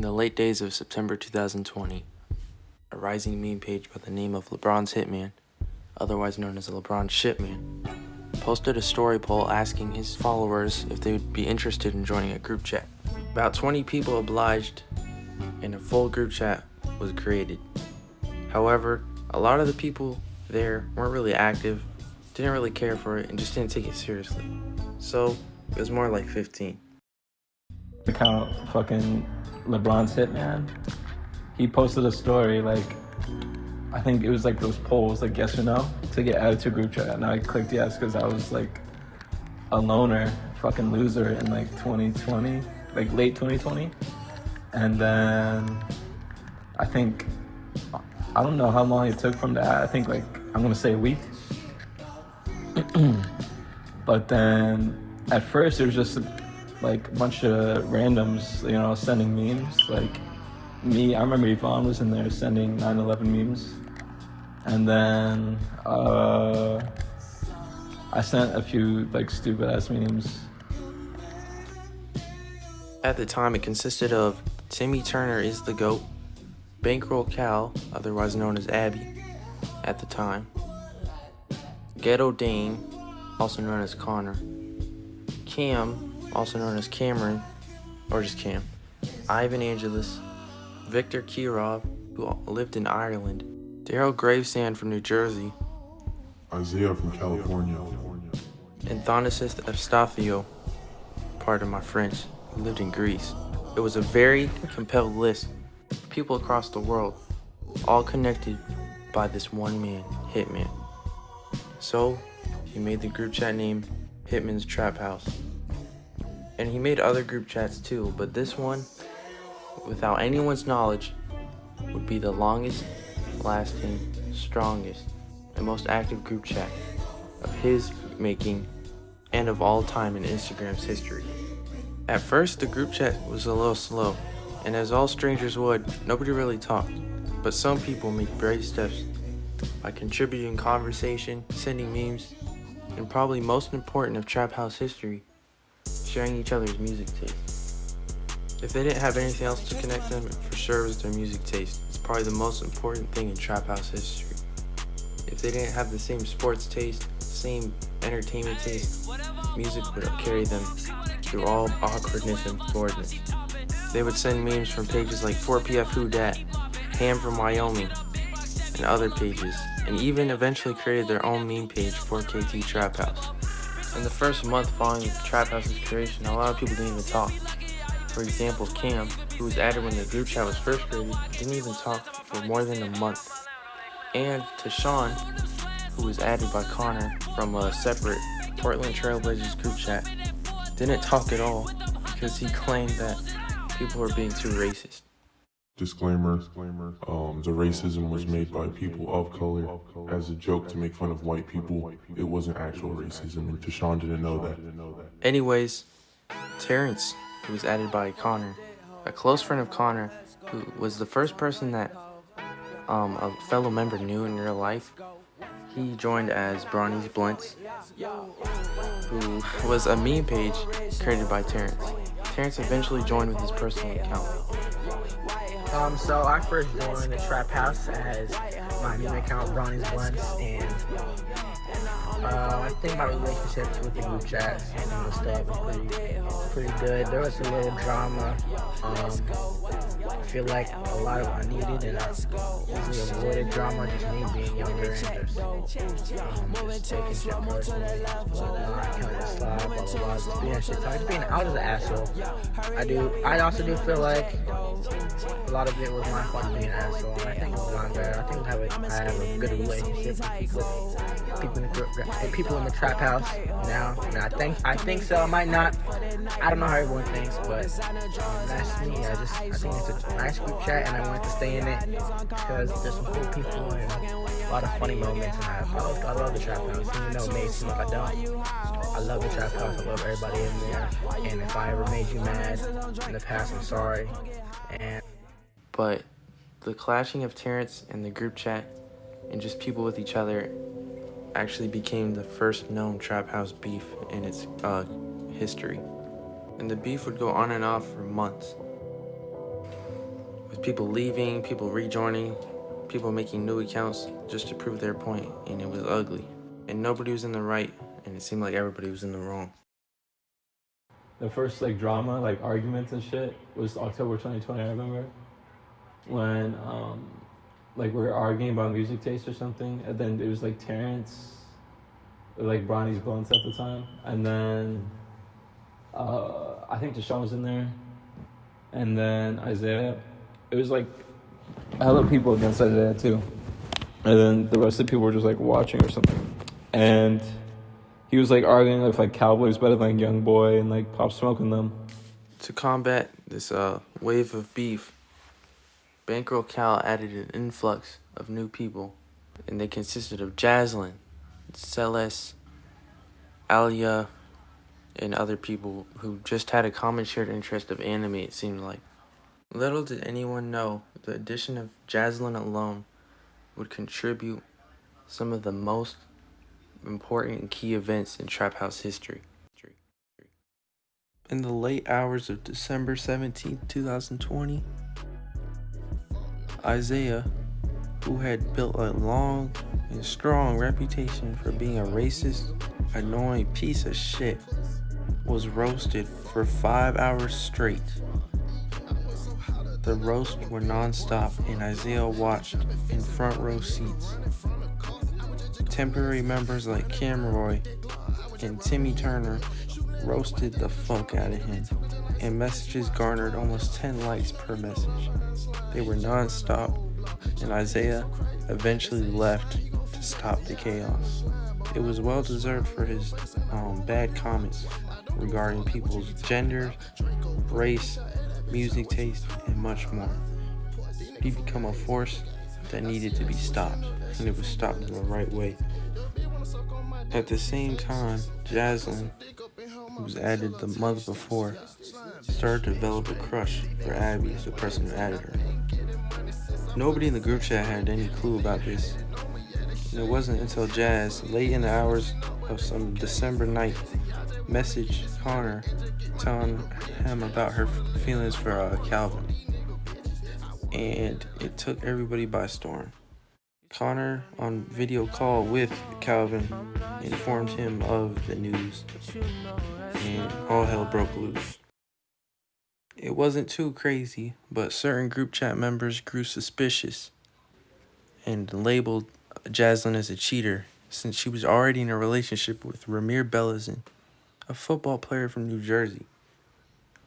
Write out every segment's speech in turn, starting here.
In the late days of September 2020, a rising meme page by the name of LeBron's Hitman, otherwise known as LeBron Shitman, posted a story poll asking his followers if they would be interested in joining a group chat. About 20 people obliged, and a full group chat was created. However, a lot of the people there weren't really active, didn't really care for it, and just didn't take it seriously. So, it was more like 15. Account fucking LeBron's Hitman. He posted a story I think it was those polls yes or no to get added to a group chat, and I clicked yes because I was a loner fucking loser in 2020, late 2020. And then I think I don't know how long it took from that. I think I'm gonna say a week. But then at first it was just a bunch of randoms, sending memes. Me, I remember Yvonne was in there sending 9/11 memes. And then I sent a few stupid ass memes. At the time, it consisted of Timmy Turner is the GOAT, Bankroll Cal, otherwise known as Abby, at the time, Ghetto Dane, also known as Connor, Cam, also known as Cameron, or just Cam, Ivan Angelus, Victor Kirov, who lived in Ireland, Daryl Gravesand from New Jersey, Isaiah from California, and Thanasis Eustathio, pardon my French, who lived in Greece. It was a very compelled list of people across the world, all connected by this one man, Hitman. So, he made the group chat name Hitman's Traphouse. And he made other group chats too, but this one, without anyone's knowledge, would be the longest lasting, strongest, and most active group chat of his making and of all time in Instagram's history. At first, the group chat was a little slow, and as all strangers would, nobody really talked, but some people made brave steps by contributing conversation, sending memes, and probably most important of Trap House history, sharing each other's music taste. If they didn't have anything else to connect them, for sure it was their music taste. It's probably the most important thing in Trap House history. If they didn't have the same sports taste, same entertainment taste, music would carry them through all awkwardness and boredness. They would send memes from pages like 4PF Who Dat, Ham from Wyoming, and other pages, and even eventually created their own meme page, 4KT Trap House. In the first month following Trap House's creation, a lot of people didn't even talk. For example, Cam, who was added when the group chat was first created, didn't even talk for more than a month. And Tashawn, who was added by Connor from a separate Portland Trailblazers group chat, didn't talk at all because he claimed that people were being too racist. Disclaimer, the racism was made by people of color as a joke to make fun of white people. It wasn't actual racism, and Tashawn didn't know that. Anyways, Terrence, who was added by Connor, a close friend of Connor, who was the first person that a fellow member knew in real life, he joined as Bronny's Blunts, who was a meme page created by Terrence. Terrence eventually joined with his personal account. So I first joined the Trap House as my meme account, Bronny's Blunts, and I think my relationships with the group chats and the stuff was pretty good. There was a little drama. I feel like a lot of it I needed, and I easily avoided drama, just me being younger and just taking shit personally. I kind of slide, blah, blah, blah, just being shit talk. I was an asshole. I also do feel like a lot of it was my fault being an asshole, and I think it's gone better. I think I have a good relationship with people in the Trap House now. And I think so. I might not. I don't know how everyone thinks, but that's me. I think it's a nice group chat, and I wanted to stay in it because there's some cool people and a lot of funny moments. And I love the Trap House. Even though it may seem like I don't, I love the Trap House. I love everybody in there. And if I ever made you mad in the past, I'm sorry. But the clashing of Terrence and the group chat and just people with each other actually became the first known Trap House beef in its history. And the beef would go on and off for months. with people leaving, people rejoining, people making new accounts just to prove their point, and it was ugly. And nobody was in the right, and it seemed like everybody was in the wrong. The first like drama, like arguments and shit, was October 2020. I remember when like we were arguing about music taste or something, and then it was like Terrence, or, like Bronny's Blunts at the time, and then I think Deshaun was in there, and then Isaiah. It was like hella people against Isaiah too, and then the rest of the people were just like watching or something, and he was like arguing if like Cowboys better than Young Boy and like Pop Smoke and them. To combat this wave of beef, Bankroll Cal added an influx of new people, and they consisted of Jaslyn, Celeste, Alia, and other people who just had a common shared interest of anime, it seemed like. Little did anyone know the addition of Jaslyn alone would contribute some of the most important and key events in Traphouse history. In the late hours of December 17th, 2020, Isaiah, who had built a long and strong reputation for being a racist, annoying piece of shit, was roasted for 5 hours straight. The roasts were non-stop, and Isaiah watched in front row seats. Temporary members like Camroy and Timmy Turner roasted the fuck out of him, and messages garnered almost 10 likes per message. They were non-stop, and Isaiah eventually left to stop the chaos. It was well deserved for his bad comments regarding people's gender, race, music taste, and much more. He became a force that needed to be stopped, and it was stopped in the right way. At the same time, Jaslyn, who was added the month before, started to develop a crush for Abby, the person who added her. Nobody in the group chat had any clue about this, and it wasn't until Jazz, late in the hours of some December night, messaged Connor telling him about her feelings for Calvin, and it took everybody by storm. Connor, on video call with Calvin, informed him of the news, and all hell broke loose. It wasn't too crazy, but certain group chat members grew suspicious and labeled Jaslyn as a cheater, since she was already in a relationship with Ramir Bellizin, a football player from New Jersey.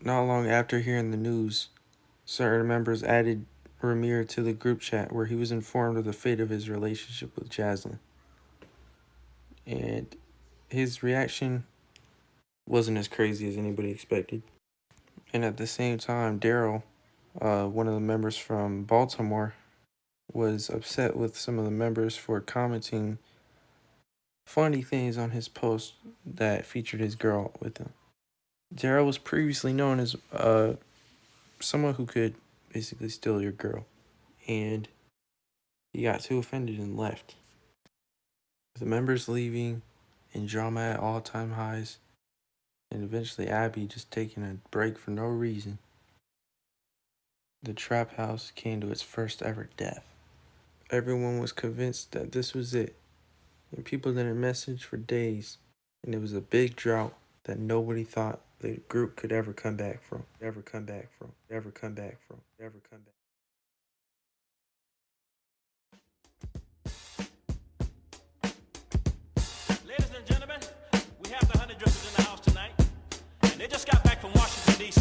Not long after hearing the news, certain members added Ramir to the group chat, where he was informed of the fate of his relationship with Jaslyn. And his reaction wasn't as crazy as anybody expected. And at the same time, Daryl, one of the members from Baltimore, was upset with some of the members for commenting funny things on his post that featured his girl with him. Daryl was previously known as someone who could basically steal your girl, and he got too offended and left. With the members leaving and drama at all-time highs, and eventually Abby just taking a break for no reason, the Traphouse came to its first ever death. Everyone was convinced that this was it, and people didn't message for days, and it was a big drought that nobody thought the group could ever come back from. Ladies and gentlemen, we have the honey drippers in the house tonight, and they just got back from Washington, D.C.